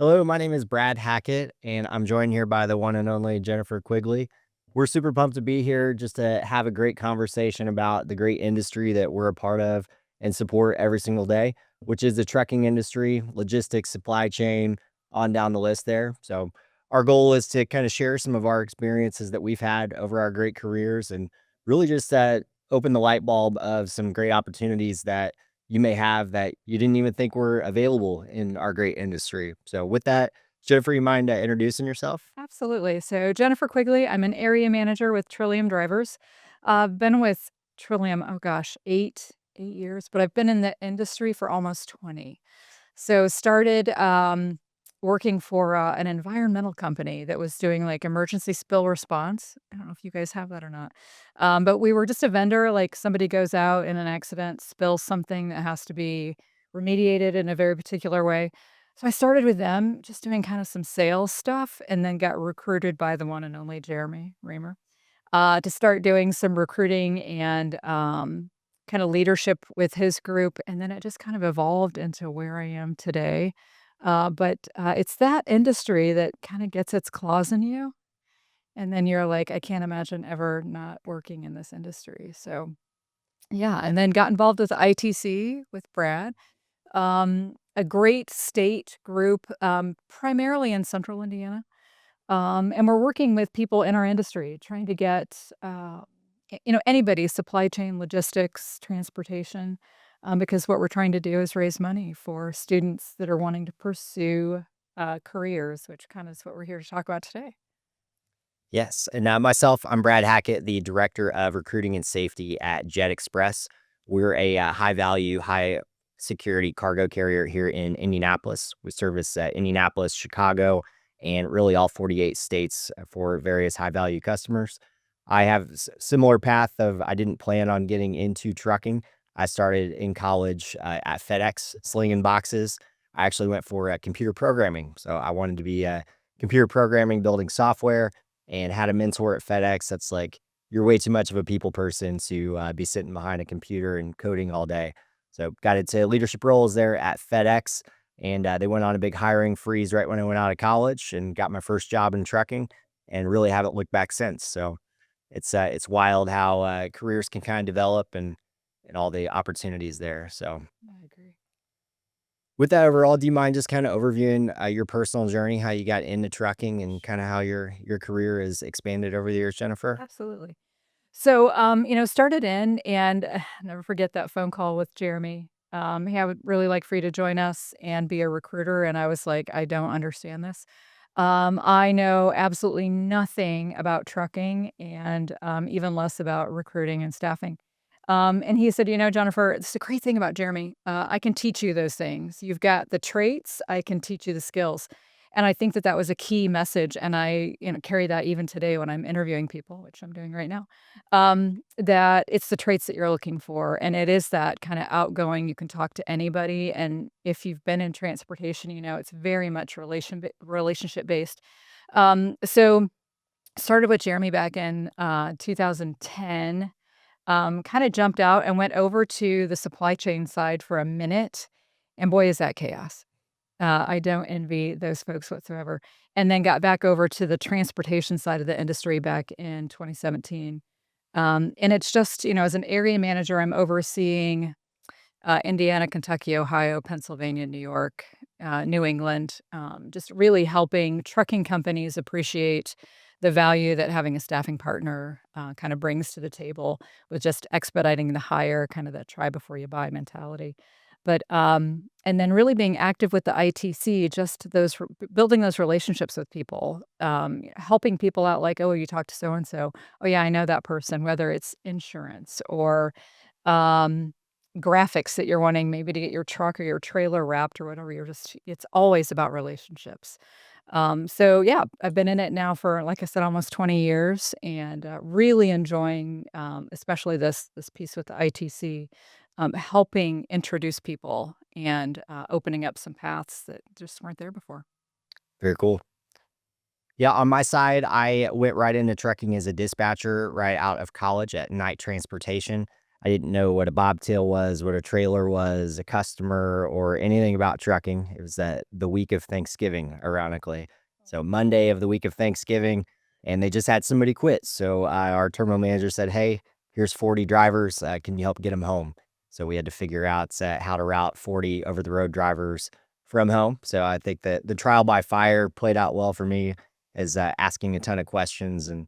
Hello, my name is Brad Hackett, and I'm joined here by the one and only Jennifer Quigley. We're super pumped to be here just to have a great conversation about the great industry that we're a part of and support every single day, which is the trucking industry, logistics, supply chain, on down the list there. So, our goal is to kind of share some of our experiences that we've had over our great careers and really just open the light bulb of some great opportunities that you may have that you didn't even think were available in our great industry. So, with that, Jennifer, you mind introducing yourself? Absolutely. So, Jennifer Quigley, I'm an area manager with Trillium Drivers. I've been with Trillium, oh gosh, 8 years, but I've been in the industry for almost 20. So, started working for an environmental company that was doing like emergency spill response. I don't know if you guys have that or not. But we were just a vendor, like somebody goes out in an accident, spills something that has to be remediated in a very particular way. So I started with them just doing kind of some sales stuff and then got recruited by the one and only Jeremy Reamer to start doing some recruiting and kind of leadership with his group. And then it just kind of evolved into where I am today. But it's that industry that kind of gets its claws in you. And then you're like, I can't imagine ever not working in this industry. So, yeah. And then got involved with ITC with Brad, a great state group, primarily in central Indiana. And we're working with people in our industry, trying to get, anybody, supply chain, logistics, transportation, because what we're trying to do is raise money for students that are wanting to pursue careers, which kind of is what we're here to talk about today. Yes. And myself, I'm Brad Hackett, the Director of Recruiting and Safety at Jet Express. We're a high value, high security cargo carrier here in Indianapolis. We service Indianapolis, Chicago, and really all 48 states for various high value customers. I have similar path of I didn't plan on getting into trucking. I started in college at FedEx slinging boxes. I actually went for computer programming. So I wanted to be computer programming, building software and had a mentor at FedEx that's like, you're way too much of a people person to be sitting behind a computer and coding all day. So got into leadership roles there at FedEx, and they went on a big hiring freeze right when I went out of college and got my first job in trucking, and really haven't looked back since. So it's wild how careers can kind of develop and all the opportunities there. So I agree. with that overall, do you mind just kind of overviewing your personal journey, how you got into trucking, and kind of how your career has expanded over the years, Jennifer? Absolutely. So, started in and never forget that phone call with Jeremy. Hey, I would really like for you to join us and be a recruiter. And I was like, I don't understand this. I know absolutely nothing about trucking and even less about recruiting and staffing. And he said, Jennifer, it's the great thing about Jeremy. I can teach you those things. You've got the traits. I can teach you the skills. And I think that that was a key message. And I, carry that even today when I'm interviewing people, which I'm doing right now, that it's the traits that you're looking for. And it is that kind of outgoing. You can talk to anybody. And if you've been in transportation, it's very much relationship based. So started with Jeremy back in 2010, kind of jumped out and went over to the supply chain side for a minute. And boy, is that chaos. I don't envy those folks whatsoever. And then got back over to the transportation side of the industry back in 2017. And it's just, as an area manager, I'm overseeing Indiana, Kentucky, Ohio, Pennsylvania, New York, New England, just really helping trucking companies appreciate the value that having a staffing partner kind of brings to the table with just expediting the hire, kind of that try before you buy mentality. And then really being active with the ITC, just building those relationships with people, helping people out like, oh, you talked to so and so. Oh, yeah, I know that person, whether it's insurance or um, graphics that you're wanting maybe to get your truck or your trailer wrapped or whatever. It's always about relationships. So yeah, I've been in it now for, like I said, almost 20 years and really enjoying, especially this piece with the ITC, helping introduce people and opening up some paths that just weren't there before. Very cool. Yeah, on my side, I went right into trucking as a dispatcher right out of college at Night Transportation. I didn't know what a bobtail was, what a trailer was, a customer, or anything about trucking. It was the week of Thanksgiving, ironically. So Monday of the week of Thanksgiving, and they just had somebody quit. So our terminal manager said, "Hey, here's 40 drivers. Can you help get them home?" So we had to figure out how to route 40 over the road drivers from home. So I think that the trial by fire played out well for me, as asking a ton of questions and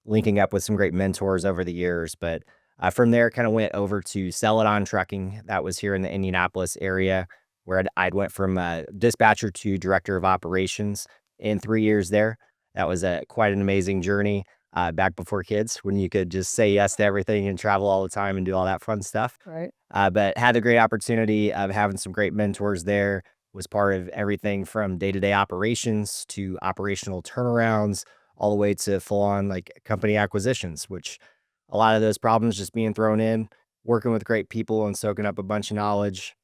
linking up with some great mentors over the years. But from there, kind of went over to Celadon Trucking. That was here in the Indianapolis area, where I'd went from dispatcher to director of operations in 3 years there. That was quite an amazing journey. Back before kids, when you could just say yes to everything and travel all the time and do all that fun stuff. Right. But had the great opportunity of having some great mentors there. Was part of everything from day-to-day operations to operational turnarounds, all the way to full on like company acquisitions, which a lot of those problems just being thrown in, working with great people and soaking up a bunch of knowledge.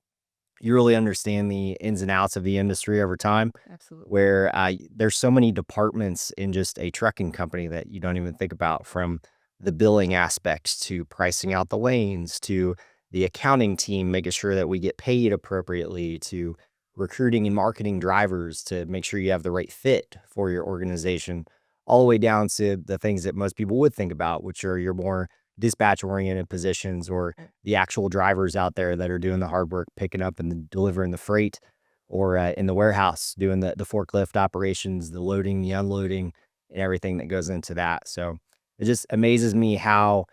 You really understand the ins and outs of the industry over time, Absolutely. where there's so many departments in just a trucking company that you don't even think about, from the billing aspects to pricing out the lanes to the accounting team, making sure that we get paid appropriately, to recruiting and marketing drivers to make sure you have the right fit for your organization, all the way down to the things that most people would think about, which are your more dispatch oriented positions, or Right. the actual drivers out there that are doing the hard work, picking up and delivering the freight, or in the warehouse doing the forklift operations, the loading, the unloading, and everything that goes into that. So it just amazes me how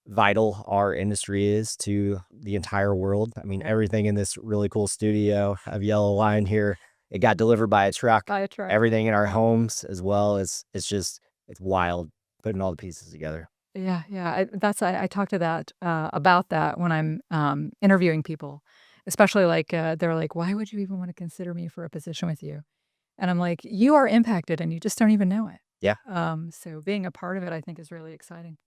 vital our industry is to the entire world. I mean, Right. everything in this really cool studio of Yellow Line here, it got delivered by a truck. Buy a truck. Everything in our homes as well. It's wild putting all the pieces together. Yeah, yeah. I talk to that about that when I'm interviewing people, especially like they're like, "Why would you even want to consider me for a position with you?" And I'm like, "You are impacted, and you just don't even know it." Yeah. So being a part of it, I think, is really exciting.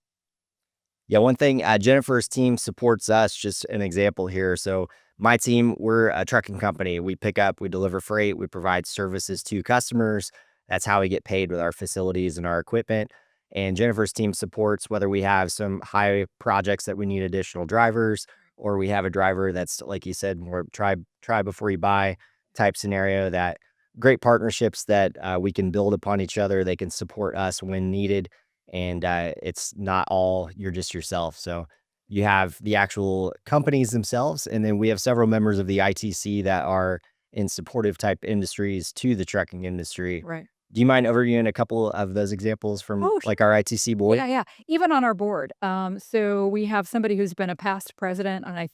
Yeah, one thing, Jennifer's team supports us, just an example here. So my team, we're a trucking company. We pick up, we deliver freight, we provide services to customers. That's how we get paid with our facilities and our equipment. And Jennifer's team supports whether we have some high projects that we need additional drivers, or we have a driver that's, like you said, more try before you buy type scenario. That great partnerships that we can build upon each other. They can support us when needed, and it's not all you're just yourself. So you have the actual companies themselves, and then we have several members of the ITC that are in supportive type industries to the trucking industry. Right. Do you mind overviewing a couple of those examples from Oh, like our ITC board? yeah, yeah. Even on our board. So we have somebody who's been a past president, and I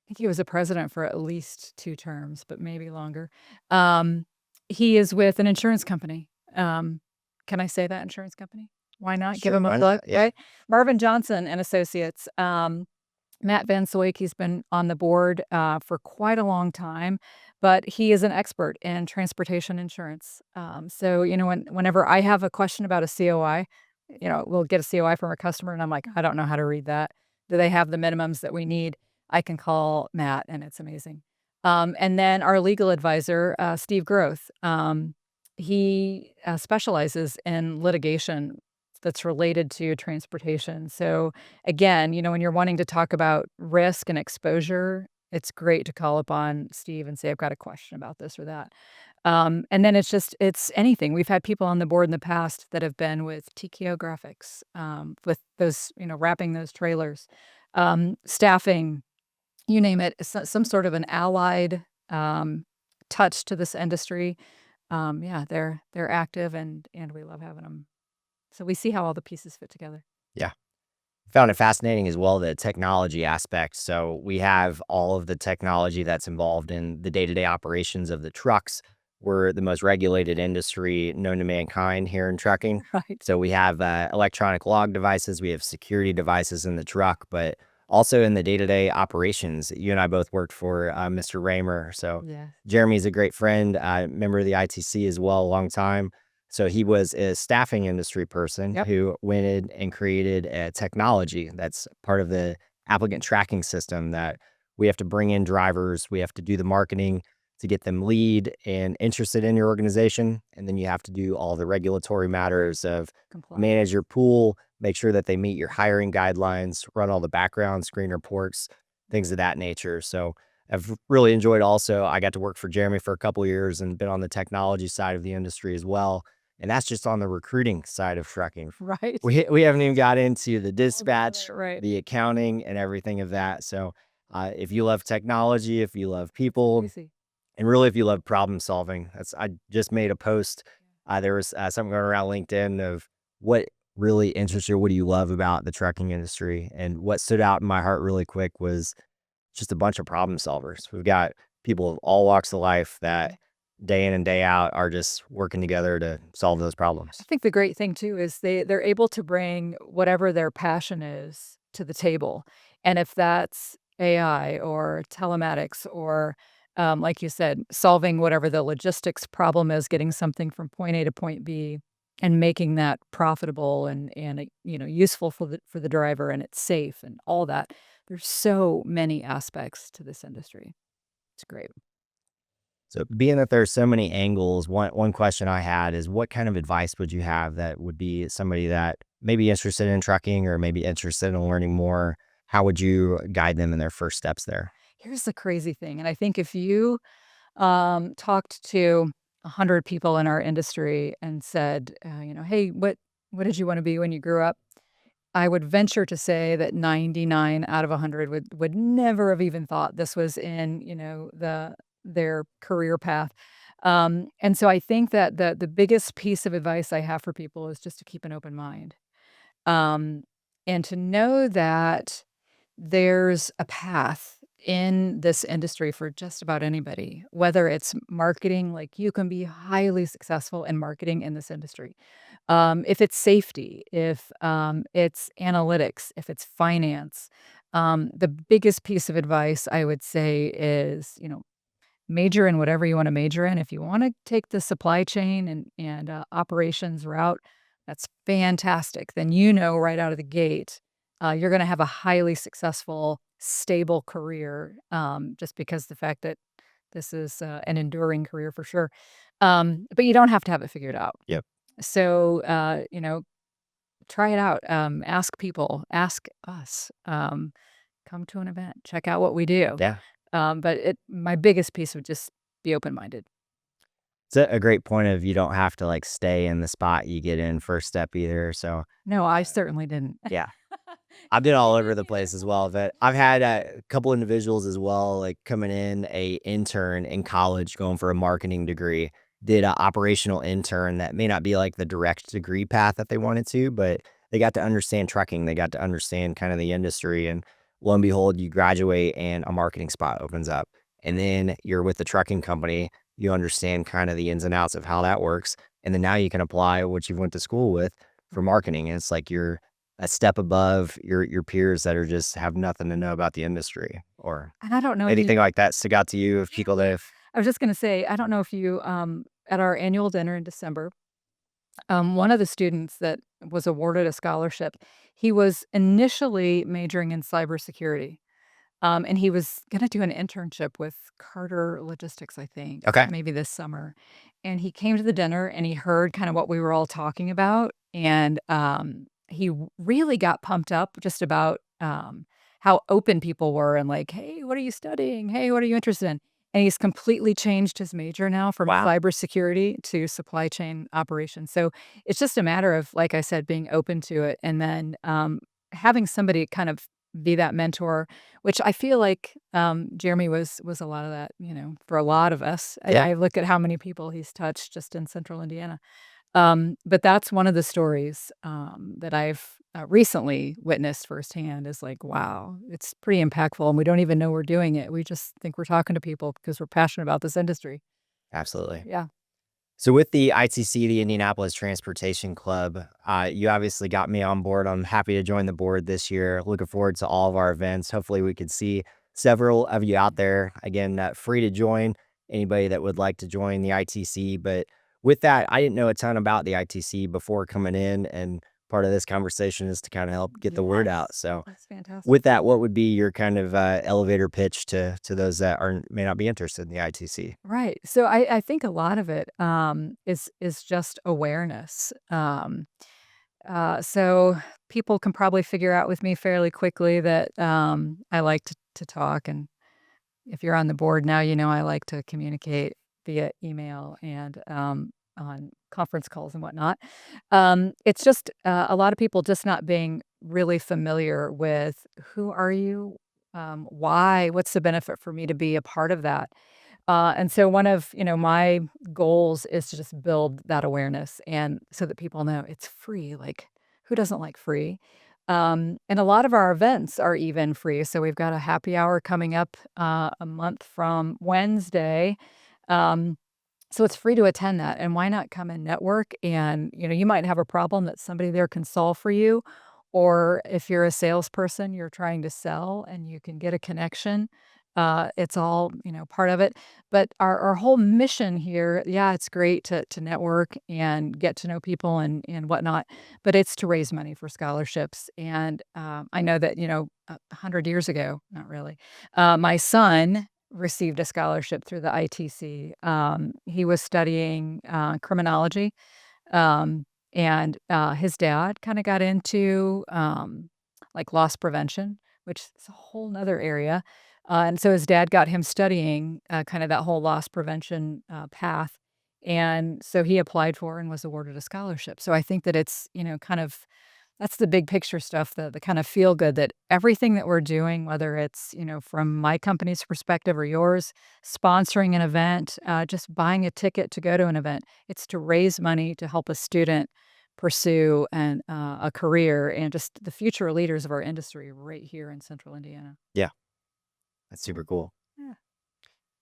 think he was a president for at least 2 terms, but maybe longer. Um, he is with an insurance company. Can I say that insurance company? Why not? Give Sure, him a why not? plug, Yeah, right? Marvin Johnson and Associates. Matt Van Soyk, he's been on the board for quite a long time, but he is an expert in transportation insurance. So, whenever I have a question about a COI, we'll get a COI from a customer, and I'm like, I don't know how to read that. Do they have the minimums that we need? I can call Matt, and it's amazing. And then our legal advisor, Steve Groth, he specializes in litigation that's related to transportation. So, again, when you're wanting to talk about risk and exposure, it's great to call upon Steve and say, I've got a question about this or that. And then it's anything. We've had people on the board in the past that have been with TKO Graphics, with those, wrapping those trailers, staffing, you name it, some sort of an allied touch to this industry. Yeah, they're active, and we love having them. So we see how all the pieces fit together. yeah. Found it fascinating as well, the technology aspect. So we have all of the technology that's involved in the day-to-day operations of the trucks. We're the most regulated industry known to mankind here in trucking. Right. So we have electronic log devices, we have security devices in the truck, but also in the day-to-day operations. You and I both worked for Mr. Raymer. So Yeah. Jeremy's a great friend, member of the ITC as well, a long time. So he was a staffing industry person Yep. who went in and created a technology that's part of the applicant tracking system, that we have to bring in drivers, we have to do the marketing to get them lead and interested in your organization, and then you have to do all the regulatory matters of Comply. manage your pool, make sure that they meet your hiring guidelines, run all the background screen reports, things of that nature. So I've really enjoyed also, I got to work for Jeremy for a couple years and been on the technology side of the industry as well. And that's just on the recruiting side of trucking. Right. We haven't even got into the All the dispatch, other right. the accounting, and everything of that. So if you love technology, if you love people, Crazy. and really if you love problem solving, that's I just made a post. There was something going around LinkedIn of what really interests you, what do you love about the trucking industry, and what stood out in my heart really quick was just a bunch of problem solvers. We've got people of all walks of life that day in and day out are just working together to solve those I problems. think the great thing too is they're able to bring whatever their passion is to the table. And if that's AI or telematics or like you said, solving whatever the logistics problem is, getting something from point A to point B and making that profitable and useful for the driver and it's safe and all that. There's so many aspects to this industry. It's great. So being that there's so many angles, one question I had is what kind of advice would you have that would be somebody that may be interested in trucking or maybe interested in learning more? How would you guide them in their first steps there? Here's the crazy thing, and I think if you talked to 100 people in our industry and said, "Hey, what did you wanna be when you grew up?" I would venture to say that 99 out of 100 would never have even thought this was in, their career path. And so I think that the biggest piece of advice I have for people is just to keep an open mind, um, and to know that there's a path in this industry for just about anybody, whether it's marketing, like you can be highly successful in marketing in this industry. If it's safety, if it's analytics, if it's finance, the biggest piece of advice I would say is, major in whatever you want to major in. If you want to take the supply chain and operations route, that's fantastic. Then right out of the gate, you're going to have a highly successful, stable career. Just because the fact that this is an enduring career for sure. But you don't have to have it figured out. Yep. So try it out. Ask people. Ask us. Come to an event. Check out what we do. Yeah. But my biggest piece would just be open-minded. It's a great point of you don't have to like stay in the spot you get in first step either. So No, I uh, certainly didn't. yeah, I've been all over the You place as well, but I've had a couple individuals as well, like coming in a intern in college, going for a marketing degree, did a operational intern that may not be like the direct degree path that they wanted to, but they got to understand trucking. They got to understand kind of the industry. And lo and behold, you graduate and a marketing spot opens up. And then you're with the trucking company. You understand kind of the ins and outs of how that works. And then now you can apply what you went to school with for Right. marketing. And it's like you're a step above your peers that are just have nothing to know about the industry or And I don't know if you anything like that stick out to you of Yeah. people that have I was just gonna say, I don't know if you, at our annual dinner in December, one of the students that was awarded a scholarship, he was initially majoring in cybersecurity. And he was gonna do an internship with Carter Logistics, I think, okay. maybe this summer. And he came to the dinner and he heard kind of what we were all talking about. And he really got pumped up just about how open people were and like, hey, what are you studying? Hey, what are you interested in? And he's completely changed his major now from Wow. cybersecurity to supply chain operations. So it's just a matter of, like I said, being open to it and then having somebody kind of be that mentor, which I feel like, Jeremy was a lot of that, for a lot of us. I Yeah, I look at how many people he's touched just in Central Indiana. But that's one of the stories, that I've, recently witnessed firsthand is like, wow, it's pretty impactful, and we don't even know we're doing it. We just think we're talking to people because we're passionate about this industry. absolutely. Yeah. So with the ITC, the Indianapolis Transportation Club, you obviously got me on board. I'm happy to join the board this year. Looking forward to all of our events. Hopefully, we could see several of you out there. Again, free to join. Anybody that would like to join the ITC. But with that, I didn't know a ton about the ITC before coming in, and part of this conversation is to kind of help get the word Yes. out. So That's fantastic. with that, what would be your kind of elevator pitch to those that are may not be interested in the ITC? Right. So I think a lot of it, is just awareness. So people can probably figure out with me fairly quickly that I like to talk. And if you're on the board now, you know I like to communicate via email and on conference calls and whatnot. It's just a lot of people just not being really familiar with who are you, why, what's the benefit for me to be a part of that. And so one of, my goals is to just build that awareness and so that people know it's free. Like, who doesn't like free? And a lot of our events are even free. So we've got a happy hour coming up a month from Wednesday. Um, so it's free to attend that. And why not come and network? And, you might have a problem that somebody there can solve for you. Or if you're a salesperson, you're trying to sell and you can get a connection. It's all, part of it. But our whole mission here, yeah, it's great to network and get to know people and whatnot, but it's to raise money for scholarships. And I know that, 100 years ago, not really, my son received a scholarship through the ITC. He was studying criminology, and his dad kind of got into like loss prevention, which is a whole nother area. And so his dad got him studying kind of that whole loss prevention path. And so he applied for and was awarded a scholarship. So I think that it's, kind of that's the big picture stuff, the kind of feel good that everything that we're doing, whether it's, from my company's perspective or yours, sponsoring an event, just buying a ticket to go to an event, it's to raise money to help a student pursue a career and just the future leaders of our industry right here in Central Indiana. Yeah, that's super cool. Yeah.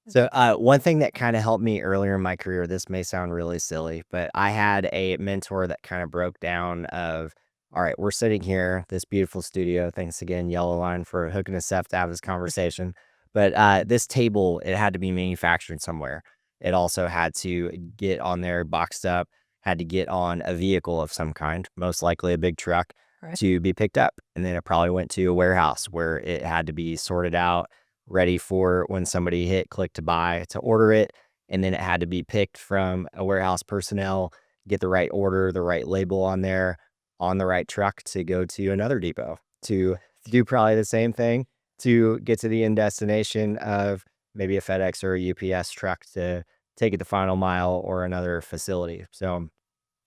So, one thing that kind of helped me earlier in my career, this may sound really silly, but I had a mentor that kind of broke down of, all right, we're sitting here, this beautiful studio. Thanks again, Yellow Line, for hooking us up to have this conversation. But this table, it had to be manufactured somewhere. It also had to get on there, boxed up, had to get on a vehicle of some kind, most likely a big truck, Right. to be picked up. And then it probably went to a warehouse where it had to be sorted out, ready for when somebody hit click to buy to order it. And then it had to be picked from a warehouse personnel, get the right order, the right label on there, on the right truck to go to another depot to do probably the same thing to get to the end destination of maybe a FedEx or a UPS truck to take it the final mile or another facility. So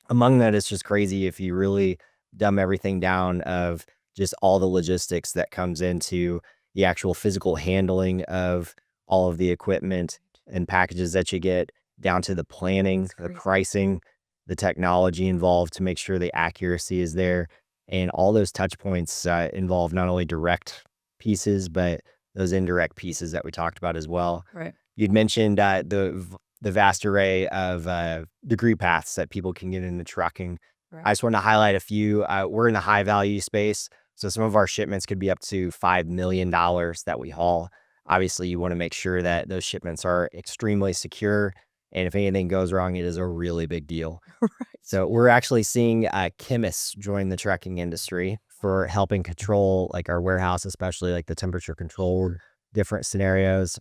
among that, it's just crazy if you really dumb everything down of just all the logistics that comes into the actual physical handling of all of the equipment and packages that you get, down to the planning, It's the crazy. pricing, the technology involved to make sure the accuracy is there. And all those touch points involve not only direct pieces, but those indirect pieces that we talked about as well. Right. You'd mentioned the vast array of degree paths that people can get into trucking. Right. I just want to highlight a few. We're in the high value space, so some of our shipments could be up to $5 million that we haul. Obviously, you want to make sure that those shipments are extremely secure, and if anything goes wrong, it is a really big deal. Right. So we're actually seeing chemists join the trucking industry for helping control like our warehouse, especially like the temperature controlled different scenarios.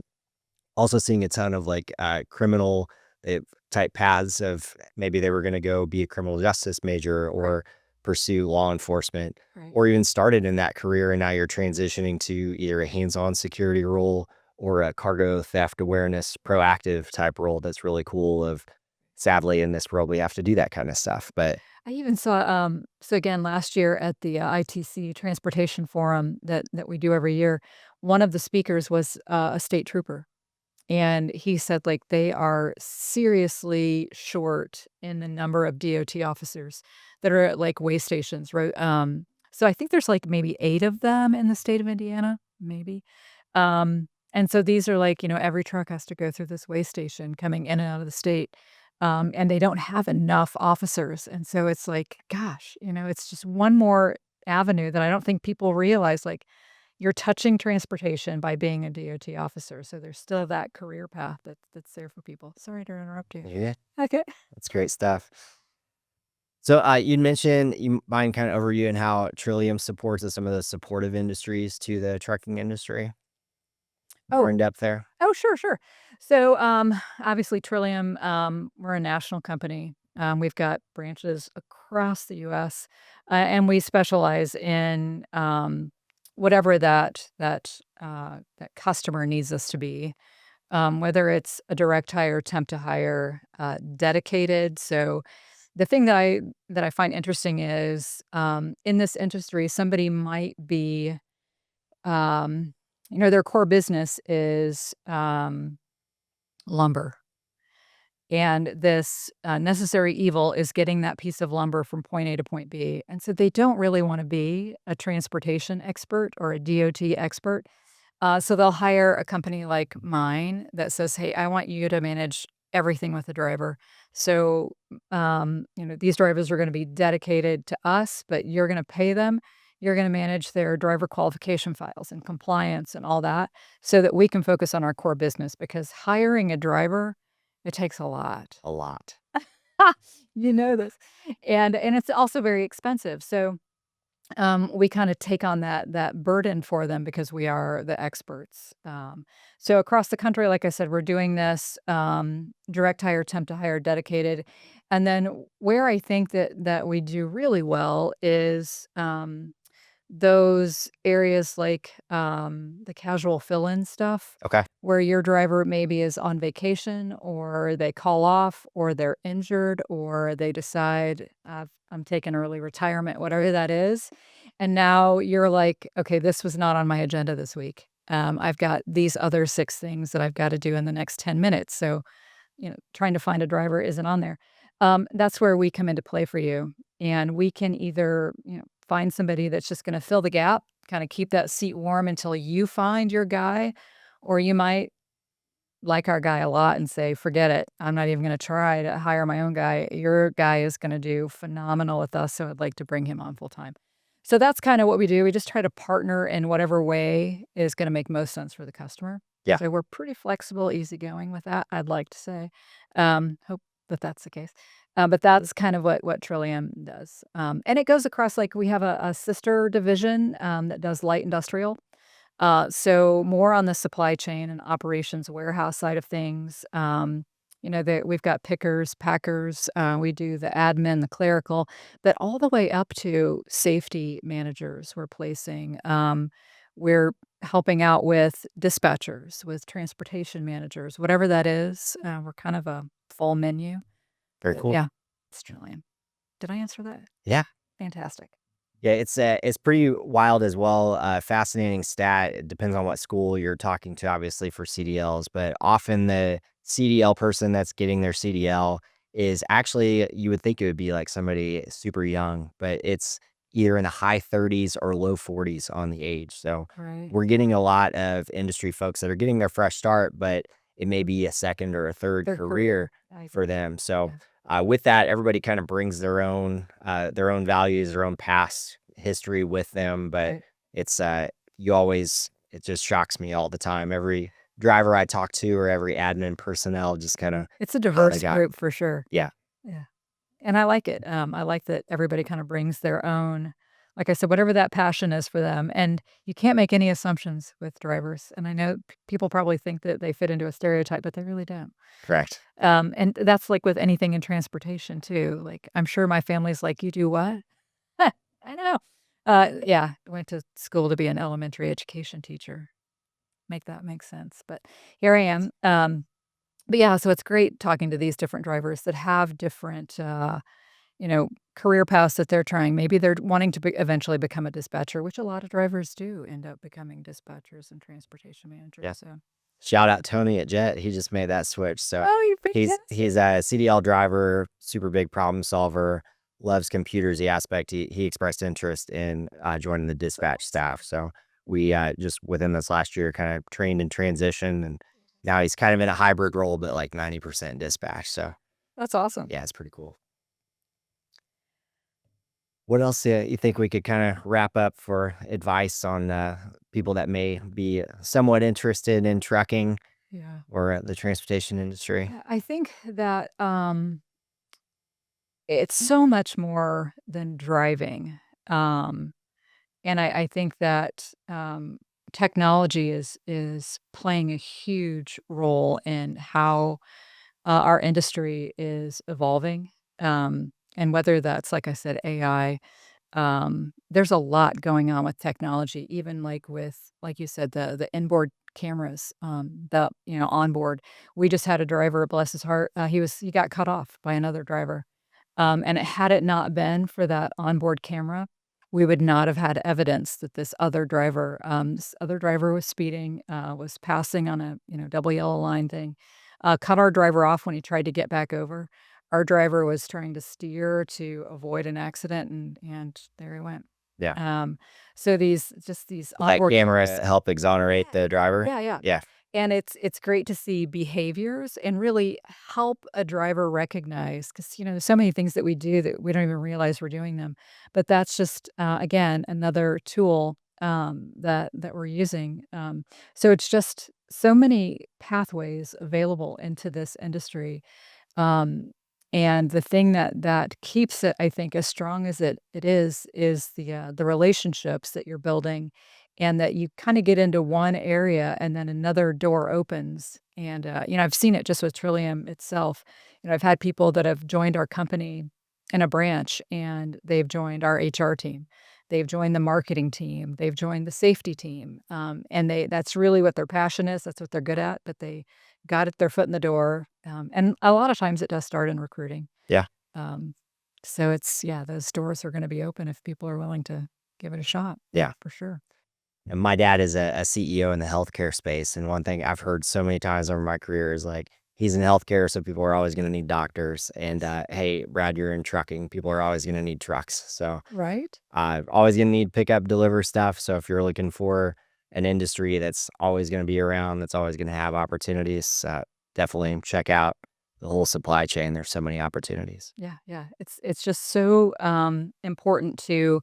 Also seeing a ton of like criminal type paths of maybe they were going to go be a criminal justice major Right. or pursue law enforcement, Right. or even started in that career and now you're transitioning to either a hands-on security role or a cargo theft awareness proactive type role. That's really cool. Of sadly in this world we have to do that kind of stuff, but I even saw, so again, last year at the ITC Transportation Forum that we do every year, one of the speakers was a state trooper. And he said, like, they are seriously short in the number of DOT officers that are at, like, way stations, right? So I think there's, like, maybe 8 of them in the state of Indiana, maybe. And so these are, like, every truck has to go through this way station coming in and out of the state, and they don't have enough officers, and so it's like, gosh, it's just one more avenue that I don't think people realize, like, you're touching transportation by being a DOT officer, so there's still that career path that's there for people. Sorry to interrupt you. yeah, Okay. that's great stuff. So you'd mentioned you mind kind of overviewing how Trillium supports some of the supportive industries to the trucking industry. More Oh, in depth there. oh, sure, sure. So, obviously, Trillium, we're a national company. We've got branches across the U.S., and we specialize in whatever that customer needs us to be, whether it's a direct hire, temp to hire, dedicated. So the thing that I find interesting is, in this industry, somebody might be, um, their core business is lumber. And this necessary evil is getting that piece of lumber from point A to point B. And so they don't really want to be a transportation expert or a DOT expert. So they'll hire a company like mine that says, "Hey, I want you to manage everything with the driver." So, these drivers are going to be dedicated to us, but you're going to pay them. You're going to manage their driver qualification files and compliance and all that so that we can focus on our core business because hiring a driver, it takes a lot. A lot. You know this. And it's also very expensive. So we kind of take on that burden for them because we are the experts. So across the country, like I said, we're doing this direct hire, temp to hire, dedicated, and then where I think that we do really well is those areas like the casual fill-in stuff, Okay. where your driver maybe is on vacation or they call off or they're injured or they decide I'm taking early retirement, whatever that is. And now you're like, okay, this was not on my agenda this week. I've got these other 6 things that I've got to do in the next 10 minutes. So, trying to find a driver isn't on there. That's where we come into play for you. And we can either, find somebody that's just going to fill the gap, kind of keep that seat warm until you find your guy, or you might like our guy a lot and say, forget it. I'm not even going to try to hire my own guy. Your guy is going to do phenomenal with us. So I'd like to bring him on full time. So that's kind of what we do. We just try to partner in whatever way is going to make most sense for the customer. Yeah. So we're pretty flexible, easygoing with that, I'd like to say. Hope that that's the case. But that's kind of what Trillium does. And it goes across, like, we have a sister division that does light industrial. So more on the supply chain and operations warehouse side of things. We've got pickers, packers, we do the admin, the clerical, but all the way up to safety managers we're placing. We're helping out with dispatchers, with transportation managers, whatever that is. We're kind of a full menu. Very But cool. yeah, it's Trillium. Did I answer that? Yeah. Fantastic. Yeah, it's pretty wild as well. Fascinating stat. It depends on what school you're talking to, obviously, for CDLs, but often the CDL person that's getting their CDL is actually, you would think it would be like somebody super young, but it's either in the high 30s or low 40s on the age. So Right. we're getting a lot of industry folks that are getting their fresh start, but it may be a second or a third Their career career. I for agree. them. So Yeah. with that, everybody kind of brings their own values, their own past history with them. But Right. it's it just shocks me all the time. Every driver I talk to or every admin personnel just kind of It's a they diverse got group for sure. yeah, Yeah. And I like it. I like that everybody kind of brings their own, like I said, whatever that passion is for them. And you can't make any assumptions with drivers. And I know people probably think that they fit into a stereotype, but they really don't. correct. And that's like with anything in transportation too. Like, I'm sure my family's like, you do what? "Huh, I know. Yeah, I went to school to be an elementary education teacher. Make that make sense. But here I am. But yeah, so it's great talking to these different drivers that have different, career paths that they're trying. Maybe they're wanting to eventually become a dispatcher, which a lot of drivers do end up becoming dispatchers and transportation Yeah. managers. So, Shout out Tony at Jet. He just made that switch. So oh, you're he's fantastic. a CDL driver, super big problem solver, loves computers. The aspect he expressed interest in joining the So dispatch awesome. staff. So we just within this last year kind of trained and transitioned, and now he's kind of in a hybrid role, but like 90% dispatch. So That's awesome. yeah, it's pretty cool. What else you think we could kind of wrap up for advice on people that may be somewhat interested in trucking Yeah. or the transportation industry? Yeah, I think that it's so much more than driving. Um, and I think that technology is playing a huge role in how our industry is evolving. And whether that's, like I said, AI, there's a lot going on with technology, even like with, like you said, the inboard cameras, onboard. We just had a driver, bless his heart, he got cut off by another driver. And had it not been for that onboard camera, we would not have had evidence that this other driver was speeding, was passing on a, double yellow line thing, cut our driver off when he tried to get back over. Our driver was trying to steer to avoid an accident, and there he went. Yeah. So these That onboard camera cameras. help exonerate Yeah. the driver? Yeah, yeah. Yeah. And it's great to see behaviors and really help a driver recognize, because there's so many things that we do that we don't even realize we're doing them. But that's just, again, another tool, that we're using. So it's just so many pathways available into this industry. Um, and the thing that keeps it, I think, as strong as it is the relationships that you're building, and that you kinda get into one area and then another door opens. And, I've seen it just with Trillium itself. I've had people that have joined our company in a branch, and they've joined our HR team. They've joined the marketing team. They've joined the safety team. And that's really what their passion is. That's what they're good at, but they got their foot in the door. And a lot of times it does start in recruiting. Yeah. Um, so yeah, those doors are gonna be open if people are willing to give it a shot. Yeah. For sure. And my dad is a CEO in the healthcare space, and one thing I've heard so many times over my career is like, he's in healthcare, so people are always gonna need doctors, and, hey, Brad, you're in trucking, people are always gonna need trucks, so, Right? always gonna need pick up, deliver stuff, so if you're looking for an industry that's always gonna be around, that's always gonna have opportunities, definitely check out the whole supply chain, there's so many opportunities. Yeah, yeah. It's just so, important to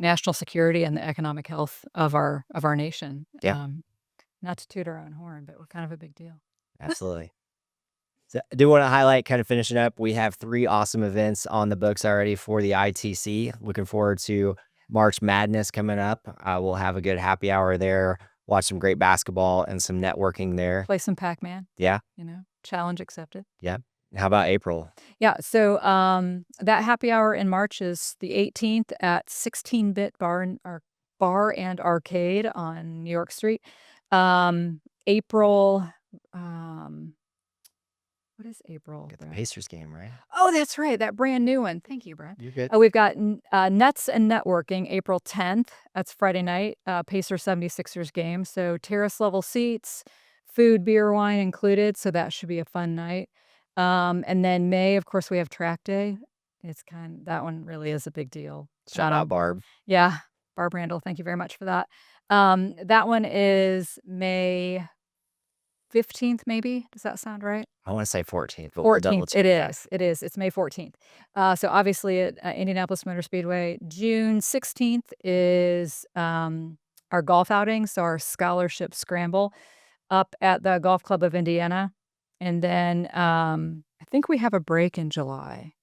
national security and the economic health of our nation. Yeah, Not to toot our own horn, but we're kind of a big deal. absolutely. So I do wanna highlight, kind of finishing up, we have 3 awesome events on the books already for the ITC. Looking forward to March Madness coming up. We'll have a good happy hour there, watch some great basketball and some networking there. Play some Pac-Man, Yeah, challenge accepted. yeah. How about April? Yeah, so, that happy hour in March is the 18th at 16-Bit Bar and Arcade on New York Street. April, um what is April, Get the Brad? Pacers game, right? Oh, that's right, that brand new one. Thank you, Brad. You're good. We've got Nets and Networking April 10th. That's Friday night, Pacer 76ers game. So terrace level seats, food, beer, wine included. So that should be a fun night. And then May, of course, we have track day. That one really is a big deal. Shout out Barb. Yeah, Barb Randall, thank you very much for that. That one is May 15th, maybe. Does that sound right? I wanna say 14th, but we'll double 14th. check that. It is. It's May 14th. So obviously at Indianapolis Motor Speedway. June 16th is our golf outing, so our scholarship scramble up at the Golf Club of Indiana. And then I think we have a break in July,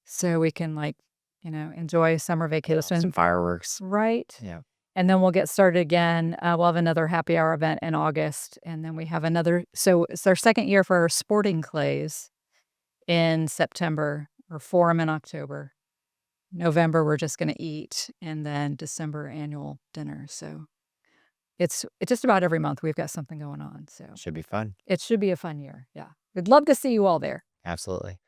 so we can enjoy summer Some vacation. fireworks. Right. Yeah. And then we'll get started again. We'll have another happy hour event in August, and then we have another. So it's our second year for our sporting clays in September, or forum in October. November, we're just going to eat, and then December annual dinner. So it's just about every month we've got something going on. So Should be fun. it should be a fun year. Yeah, we'd love to see you all there. Absolutely.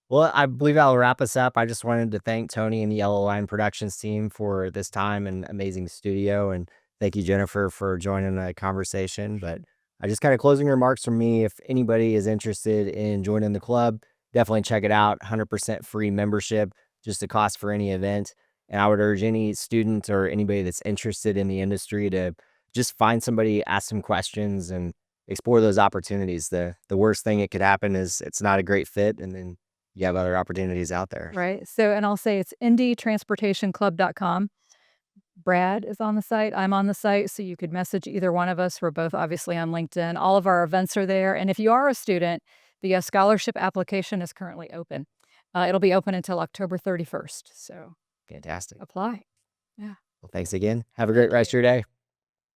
Well, I believe that'll wrap us up. I just wanted to thank Tony and the Yellow Line Productions team for this time and amazing studio. And thank you, Jennifer, for joining the conversation. But I just kind of closing remarks from me. If anybody is interested in joining the club, definitely check it out. 100% free membership, just a cost for any event. And I would urge any student or anybody that's interested in the industry to just find somebody, ask some questions, and explore those opportunities. The worst thing it could happen is it's not a great fit, and then you have other opportunities out there. Right. So, and I'll say it's indietransportationclub.com. Brad is on the site. I'm on the site. So you could message either one of us. We're both obviously on LinkedIn. All of our events are there. And if you are a student, the scholarship application is currently open. It'll be open until October 31st. So Fantastic. apply. Yeah. Well, thanks again. Have a great rest of your day.